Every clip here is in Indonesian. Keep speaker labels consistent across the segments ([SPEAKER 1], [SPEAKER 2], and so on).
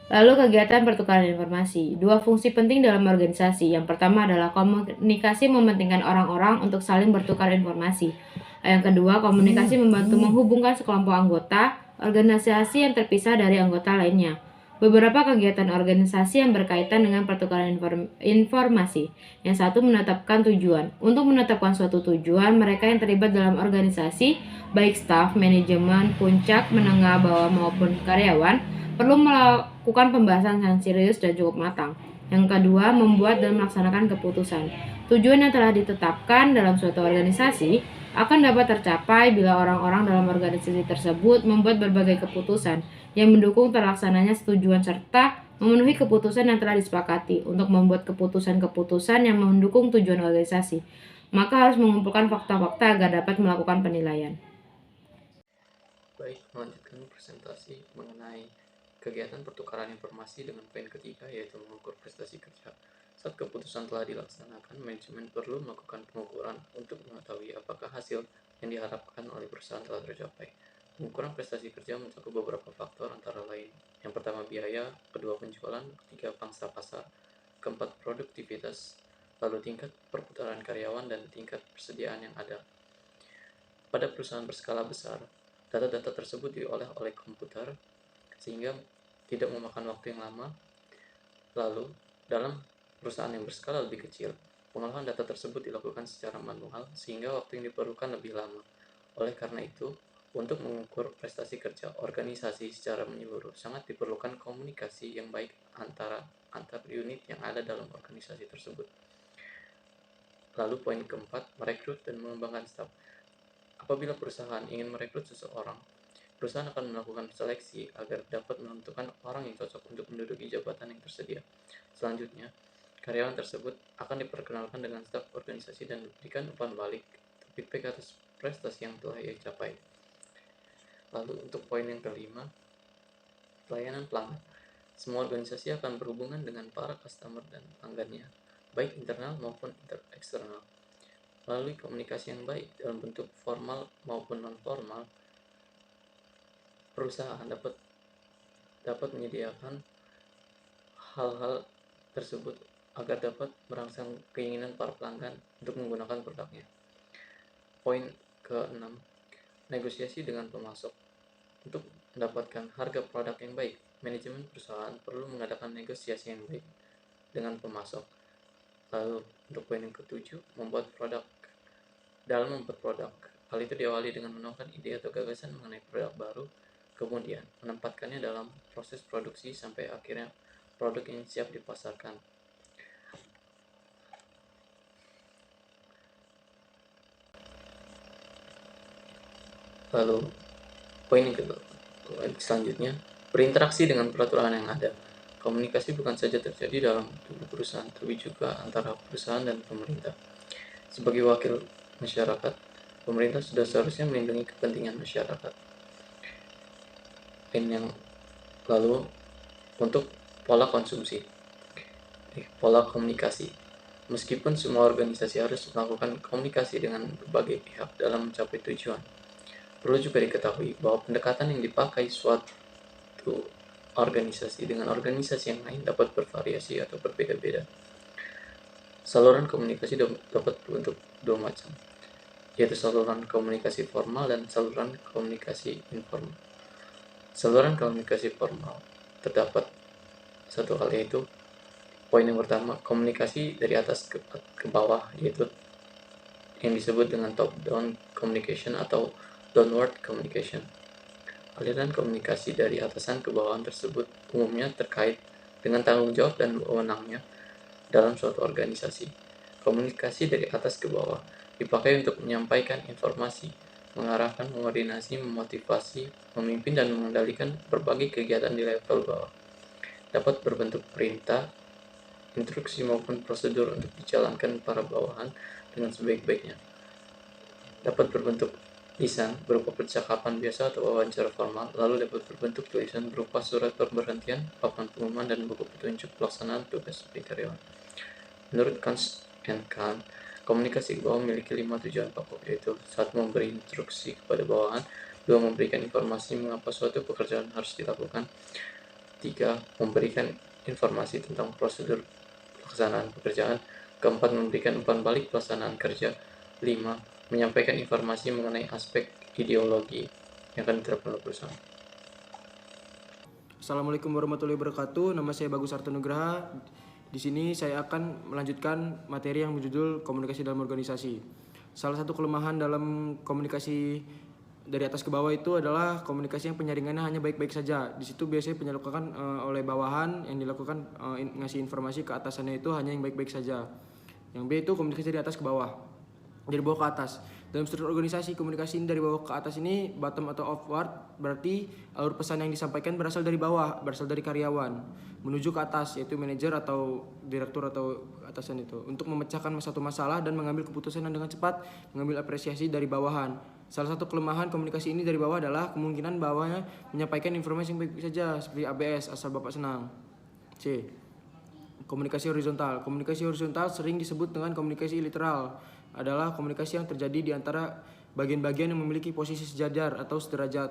[SPEAKER 1] Lalu kegiatan pertukaran informasi. Dua fungsi penting dalam organisasi. Yang pertama adalah komunikasi mementingkan orang-orang untuk saling bertukar informasi. Yang kedua, komunikasi membantu menghubungkan sekelompok anggota organisasi yang terpisah dari anggota lainnya. Beberapa kegiatan organisasi yang berkaitan dengan pertukaran informasi. Yang satu, menetapkan tujuan. Untuk menetapkan suatu tujuan, mereka yang terlibat dalam organisasi, baik staf, manajemen, puncak, menengah, bawah maupun karyawan, perlu melakukan pembahasan yang serius dan cukup matang. Yang kedua, membuat dan melaksanakan keputusan. Tujuan yang telah ditetapkan dalam suatu organisasi akan dapat tercapai bila orang-orang dalam organisasi tersebut membuat berbagai keputusan yang mendukung terlaksananya tujuan serta memenuhi keputusan yang telah disepakati. Untuk membuat keputusan-keputusan yang mendukung tujuan organisasi, maka harus mengumpulkan fakta-fakta agar dapat melakukan penilaian.
[SPEAKER 2] Baik, melanjutkan presentasi mengenai kegiatan pertukaran informasi dengan poin ketiga, yaitu mengukur prestasi kerja. Saat keputusan telah dilaksanakan, manajemen perlu melakukan pengukuran untuk mengetahui apakah hasil yang diharapkan oleh perusahaan telah tercapai. Pengukuran prestasi kerja mencakup beberapa faktor antara lain. Yang pertama biaya, kedua penjualan, ketiga pangsa pasar, keempat produktivitas, lalu tingkat perputaran karyawan dan tingkat persediaan yang ada. Pada perusahaan berskala besar, data-data tersebut diolah oleh komputer sehingga tidak memakan waktu yang lama. Lalu, dalam perusahaan yang berskala lebih kecil, pengolahan data tersebut dilakukan secara manual sehingga waktu yang diperlukan lebih lama. Oleh karena itu, untuk mengukur prestasi kerja organisasi secara menyeluruh, sangat diperlukan komunikasi yang baik antar unit yang ada dalam organisasi tersebut. Lalu poin keempat, merekrut dan mengembangkan staf. Apabila perusahaan ingin merekrut seseorang, perusahaan akan melakukan seleksi agar dapat menentukan orang yang cocok untuk menduduki jabatan yang tersedia. Selanjutnya, karyawan tersebut akan diperkenalkan dengan staf organisasi dan diberikan umpan balik atau feedback atas prestasi yang telah ia capai. Lalu untuk poin yang kelima, pelayanan pelanggan. Semua organisasi akan berhubungan dengan para customer dan pelanggannya, baik internal maupun eksternal. Melalui komunikasi yang baik dalam bentuk formal maupun non-formal, perusahaan dapat menyediakan hal-hal tersebut agar dapat merangsang keinginan para pelanggan untuk menggunakan produknya. Poin ke-6, negosiasi dengan pemasok. Untuk mendapatkan harga produk yang baik, manajemen perusahaan perlu mengadakan negosiasi yang baik dengan pemasok. Lalu untuk poin yang ke-7, membuat produk. Dalam membuat produk, hal itu diawali dengan menemukan ide atau gagasan mengenai produk baru, kemudian menempatkannya dalam proses produksi sampai akhirnya produk yang siap dipasarkan. Lalu poin yang kedua, selanjutnya, berinteraksi dengan peraturan yang ada. Komunikasi bukan saja terjadi dalam tubuh perusahaan, tapi juga antara perusahaan dan pemerintah. Sebagai wakil masyarakat, pemerintah sudah seharusnya melindungi kepentingan masyarakat. Yang lalu untuk pola konsumsi, pola komunikasi. Meskipun semua organisasi harus melakukan komunikasi dengan berbagai pihak dalam mencapai tujuan, perlu juga diketahui bahwa pendekatan yang dipakai suatu organisasi dengan organisasi yang lain dapat bervariasi atau berbeda-beda. Saluran komunikasi dapat berbentuk dua macam, yaitu saluran komunikasi formal dan saluran komunikasi informal. Saluran komunikasi formal terdapat satu hal, yaitu poin yang pertama, komunikasi dari atas ke bawah, yaitu yang disebut dengan top-down communication atau downward communication. Aliran komunikasi dari atasan ke bawahan tersebut umumnya terkait dengan tanggung jawab dan wewenangnya dalam suatu organisasi. Komunikasi dari atas ke bawah dipakai untuk menyampaikan informasi, mengarahkan, mengoordinasi, memotivasi, memimpin, dan mengendalikan berbagai kegiatan di level bawah. Dapat berbentuk perintah, instruksi maupun prosedur untuk dijalankan para bawahan dengan sebaik-baiknya. Dapat berbentuk lisan berupa percakapan biasa atau wawancara formal, lalu dapat berbentuk tulisan berupa surat pemberhentian, papan pengumuman, dan buku petunjuk pelaksanaan tugas sebagai karyawan. Menurut Kans and Kahn, komunikasi ke bawah memiliki 5 tujuan pokok, yaitu 1. Memberi instruksi kepada bawahan, 2. Memberikan informasi mengapa suatu pekerjaan harus dilakukan, 3. Memberikan informasi tentang prosedur pelaksanaan pekerjaan. Keempat, memberikan umpan balik pelaksanaan kerja. 5. Menyampaikan informasi mengenai aspek ideologi yang akan diterapkan oleh perusahaan.
[SPEAKER 3] Assalamualaikum warahmatullahi wabarakatuh. Nama saya Bagus Arto Nugraha. Di sini saya akan melanjutkan materi yang berjudul komunikasi dalam organisasi. Salah satu kelemahan dalam komunikasi dari atas ke bawah itu adalah komunikasi yang penyaringannya hanya baik-baik saja. Di situ biasanya penyalukan oleh bawahan, yang dilakukan ngasih informasi ke atasannya itu hanya yang baik-baik saja. Yang B itu komunikasi dari atas ke bawah, dari bawah ke atas. Dalam struktur organisasi, komunikasi ini dari bawah ke atas ini bottom atau upward, berarti alur pesan yang disampaikan berasal dari bawah, berasal dari karyawan menuju ke atas, yaitu manajer atau direktur atau atasan itu, untuk memecahkan satu masalah dan mengambil keputusan dengan cepat, mengambil apresiasi dari bawahan. Salah satu kelemahan komunikasi ini dari bawah adalah kemungkinan bawahnya menyampaikan informasi yang baik-baik saja, seperti ABS, asal Bapak senang. C. Komunikasi horizontal. Komunikasi horizontal sering disebut dengan komunikasi literal. Adalah komunikasi yang terjadi di antara bagian-bagian yang memiliki posisi sejajar atau sederajat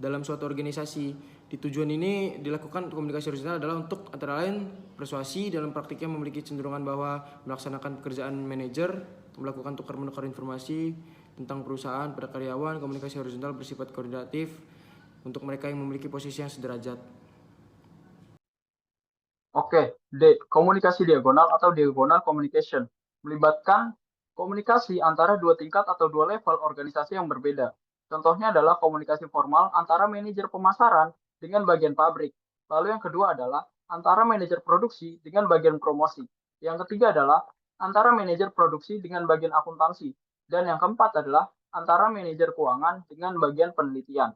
[SPEAKER 3] dalam suatu organisasi. Di tujuan ini dilakukan komunikasi horizontal adalah untuk antara lain persuasi, dalam praktiknya memiliki cenderungan bahwa melaksanakan pekerjaan manajer, melakukan tukar-menukar informasi tentang perusahaan pada karyawan. Komunikasi horizontal bersifat koordinatif untuk mereka yang memiliki posisi yang sederajat.
[SPEAKER 4] Oke, D. Komunikasi diagonal atau diagonal communication. Melibatkan komunikasi antara dua tingkat atau dua level organisasi yang berbeda. Contohnya adalah komunikasi formal antara manajer pemasaran dengan bagian pabrik. Lalu yang kedua adalah antara manajer produksi dengan bagian promosi. Yang ketiga adalah antara manajer produksi dengan bagian akuntansi. Dan yang keempat adalah antara manajer keuangan dengan bagian penelitian.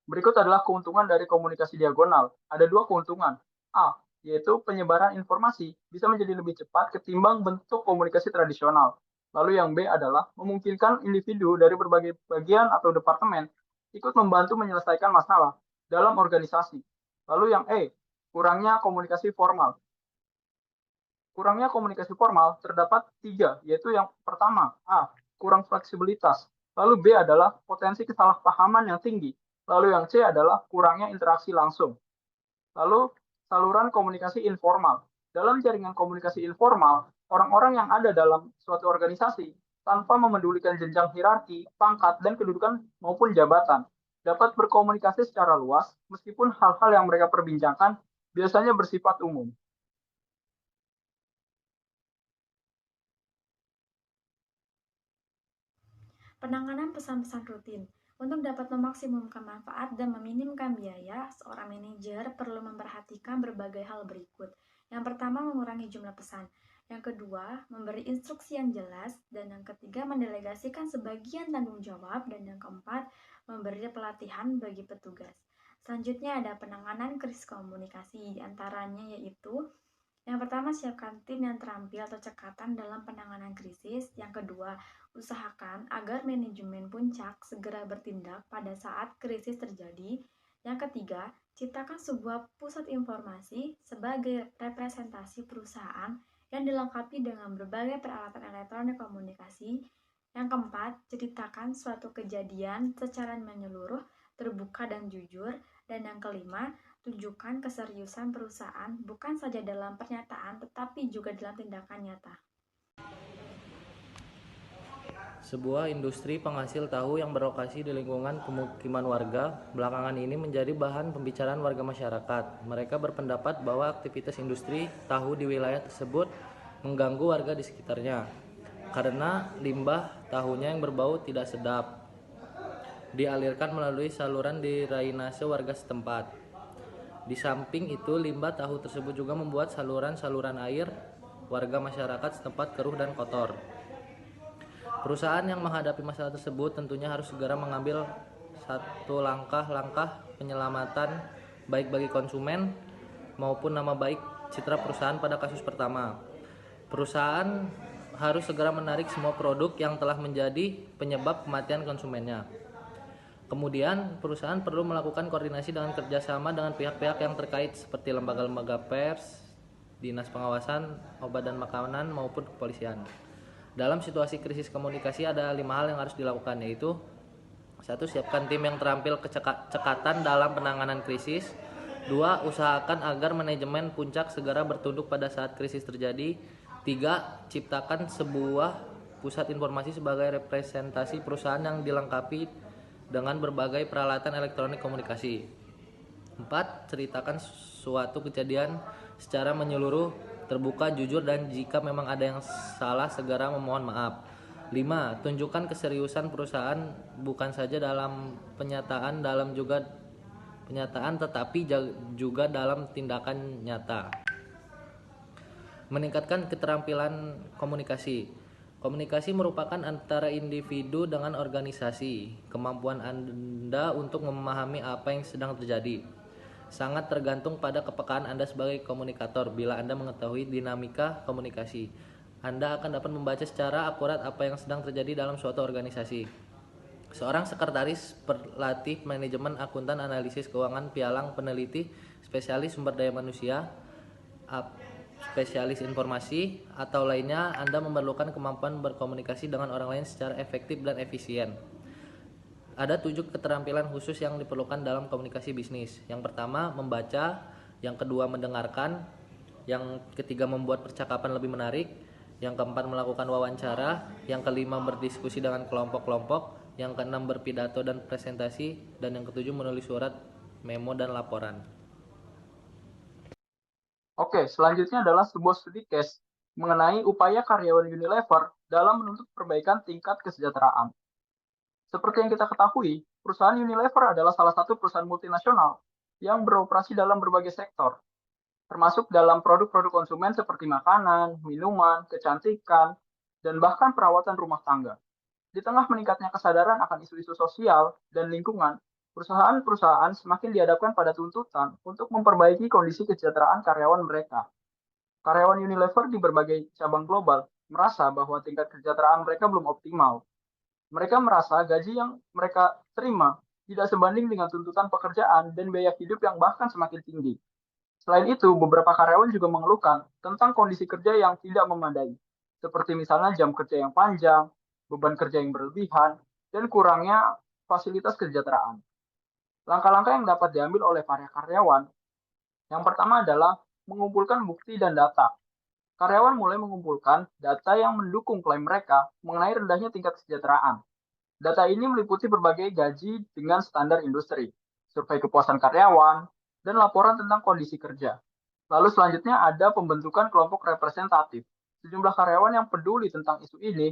[SPEAKER 4] Berikut adalah keuntungan dari komunikasi diagonal. Ada dua keuntungan. A, yaitu penyebaran informasi bisa menjadi lebih cepat ketimbang bentuk komunikasi tradisional. Lalu yang B adalah memungkinkan individu dari berbagai bagian atau departemen ikut membantu menyelesaikan masalah dalam organisasi. Lalu yang E, kurangnya komunikasi formal. Kurangnya komunikasi formal terdapat 3, yaitu yang pertama, A, kurang fleksibilitas. Lalu B adalah potensi kesalahpahaman yang tinggi. Lalu yang C adalah kurangnya interaksi langsung. Lalu saluran komunikasi informal. Dalam jaringan komunikasi informal, orang-orang yang ada dalam suatu organisasi tanpa memedulikan jenjang hierarki, pangkat, dan kedudukan maupun jabatan dapat berkomunikasi secara luas meskipun hal-hal yang mereka perbincangkan biasanya bersifat umum.
[SPEAKER 5] Penanganan pesan-pesan rutin. Untuk dapat memaksimumkan manfaat dan meminimkan biaya, seorang manajer perlu memperhatikan berbagai hal berikut. Yang pertama, mengurangi jumlah pesan. Yang kedua, memberi instruksi yang jelas. Dan yang ketiga, mendelegasikan sebagian tanggung jawab. Dan yang keempat, memberi pelatihan bagi petugas. Selanjutnya ada penanganan krisis komunikasi, diantaranya yaitu yang pertama, siapkan tim yang terampil atau cekatan dalam penanganan krisis. Yang kedua, usahakan agar manajemen puncak segera bertindak pada saat krisis terjadi. Yang ketiga, ciptakan sebuah pusat informasi sebagai representasi perusahaan yang dilengkapi dengan berbagai peralatan elektronik komunikasi. Yang keempat, ceritakan suatu kejadian secara menyeluruh, terbuka dan jujur. Dan yang kelima, tunjukkan keseriusan perusahaan bukan saja dalam pernyataan tetapi juga dalam tindakan nyata.
[SPEAKER 6] Sebuah industri penghasil tahu yang berlokasi di lingkungan pemukiman warga belakangan ini menjadi bahan pembicaraan warga masyarakat. Mereka berpendapat bahwa aktivitas industri tahu di wilayah tersebut mengganggu warga di sekitarnya karena limbah tahunya yang berbau tidak sedap dialirkan melalui saluran drainase warga setempat. Di samping itu, limbah tahu tersebut juga membuat saluran-saluran air warga masyarakat setempat keruh dan kotor. Perusahaan yang menghadapi masalah tersebut tentunya harus segera mengambil satu langkah-langkah penyelamatan baik bagi konsumen maupun nama baik citra perusahaan pada kasus pertama. Perusahaan harus segera menarik semua produk yang telah menjadi penyebab kematian konsumennya. Kemudian, perusahaan perlu melakukan koordinasi dengan kerjasama dengan pihak-pihak yang terkait seperti lembaga-lembaga pers, dinas pengawasan, obat dan makanan, maupun kepolisian. Dalam situasi krisis komunikasi ada 5 hal yang harus dilakukan, yaitu 1. Siapkan tim yang terampil cekatan dalam penanganan krisis. 2. Usahakan agar manajemen puncak segera bertunduk pada saat krisis terjadi. 3. Ciptakan sebuah pusat informasi sebagai representasi perusahaan yang dilengkapi dengan berbagai peralatan elektronik komunikasi. 4. Ceritakan suatu kejadian secara menyeluruh, terbuka, jujur, dan jika memang ada yang salah segera memohon maaf. 5. Tunjukkan keseriusan perusahaan bukan saja dalam penyataan tetapi juga dalam tindakan nyata. Meningkatkan keterampilan komunikasi. Komunikasi merupakan antara individu dengan organisasi. Kemampuan Anda untuk memahami apa yang sedang terjadi sangat tergantung pada kepekaan Anda sebagai komunikator. Bila Anda mengetahui dinamika komunikasi, Anda akan dapat membaca secara akurat apa yang sedang terjadi dalam suatu organisasi. Seorang sekretaris, pelatih manajemen, akuntan, analisis keuangan, pialang, peneliti, spesialis sumber daya manusia, spesialis informasi, atau lainnya, Anda memerlukan kemampuan berkomunikasi dengan orang lain secara efektif dan efisien. Ada 7 keterampilan khusus yang diperlukan dalam komunikasi bisnis. Yang pertama, membaca. Yang kedua, mendengarkan. Yang ketiga, membuat percakapan lebih menarik. Yang keempat, melakukan wawancara. Yang kelima, berdiskusi dengan kelompok-kelompok. Yang keenam, berpidato dan presentasi. Dan yang ketujuh, menulis surat, memo, dan laporan.
[SPEAKER 4] Oke, selanjutnya adalah sebuah studi case mengenai upaya karyawan Unilever dalam menuntut perbaikan tingkat kesejahteraan. Seperti yang kita ketahui, perusahaan Unilever adalah salah satu perusahaan multinasional yang beroperasi dalam berbagai sektor, termasuk dalam produk-produk konsumen seperti makanan, minuman, kecantikan, dan bahkan perawatan rumah tangga. Di tengah meningkatnya kesadaran akan isu-isu sosial dan lingkungan, perusahaan-perusahaan semakin dihadapkan pada tuntutan untuk memperbaiki kondisi kesejahteraan karyawan mereka. Karyawan Unilever di berbagai cabang global merasa bahwa tingkat kesejahteraan mereka belum optimal. Mereka merasa gaji yang mereka terima tidak sebanding dengan tuntutan pekerjaan dan biaya hidup yang bahkan semakin tinggi. Selain itu, beberapa karyawan juga mengeluhkan tentang kondisi kerja yang tidak memadai, seperti misalnya jam kerja yang panjang, beban kerja yang berlebihan, dan kurangnya fasilitas kesejahteraan. Langkah-langkah yang dapat diambil oleh para karyawan, yang pertama adalah mengumpulkan bukti dan data. Karyawan mulai mengumpulkan data yang mendukung klaim mereka mengenai rendahnya tingkat kesejahteraan. Data ini meliputi berbagai gaji dengan standar industri, survei kepuasan karyawan, dan laporan tentang kondisi kerja. Lalu selanjutnya ada pembentukan kelompok representatif. Sejumlah karyawan yang peduli tentang isu ini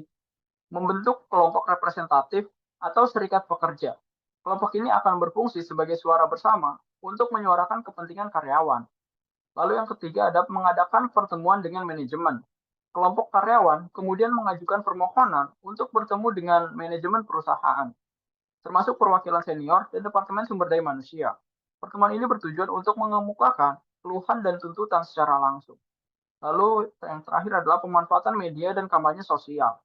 [SPEAKER 4] membentuk kelompok representatif atau serikat pekerja. Kelompok ini akan berfungsi sebagai suara bersama untuk menyuarakan kepentingan karyawan. Lalu yang ketiga ada mengadakan pertemuan dengan manajemen. Kelompok karyawan kemudian mengajukan permohonan untuk bertemu dengan manajemen perusahaan, termasuk perwakilan senior dan Departemen Sumber Daya Manusia. Pertemuan ini bertujuan untuk mengemukakan keluhan dan tuntutan secara langsung. Lalu yang terakhir adalah pemanfaatan media dan kampanye sosial.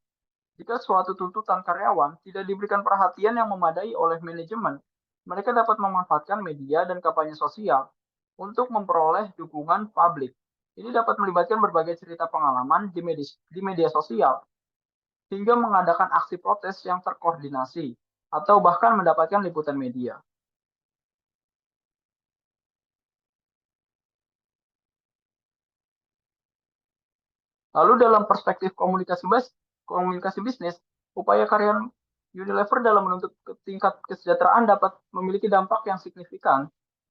[SPEAKER 4] Jika suatu tuntutan karyawan tidak diberikan perhatian yang memadai oleh manajemen, mereka dapat memanfaatkan media dan kampanye sosial untuk memperoleh dukungan publik. Ini dapat melibatkan berbagai cerita pengalaman di media sosial, hingga mengadakan aksi protes yang terkoordinasi, atau bahkan mendapatkan liputan media. Lalu dalam perspektif komunikasi bisnis, upaya karyawan Unilever dalam menuntut tingkat kesejahteraan dapat memiliki dampak yang signifikan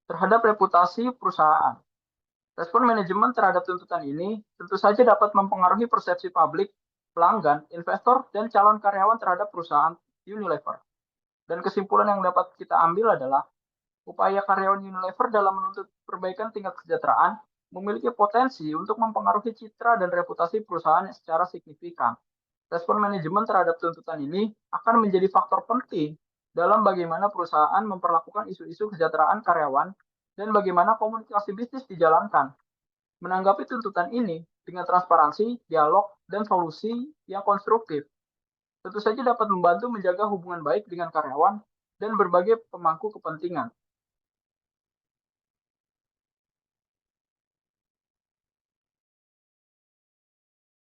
[SPEAKER 4] terhadap reputasi perusahaan. Respon manajemen terhadap tuntutan ini tentu saja dapat mempengaruhi persepsi publik, pelanggan, investor, dan calon karyawan terhadap perusahaan Unilever. Dan kesimpulan yang dapat kita ambil adalah upaya karyawan Unilever dalam menuntut perbaikan tingkat kesejahteraan memiliki potensi untuk mempengaruhi citra dan reputasi perusahaan secara signifikan. Respon manajemen terhadap tuntutan ini akan menjadi faktor penting dalam bagaimana perusahaan memperlakukan isu-isu kesejahteraan karyawan dan bagaimana komunikasi bisnis dijalankan. Menanggapi tuntutan ini dengan transparansi, dialog, dan solusi yang konstruktif, tentu saja dapat membantu menjaga hubungan baik dengan karyawan dan berbagai pemangku kepentingan.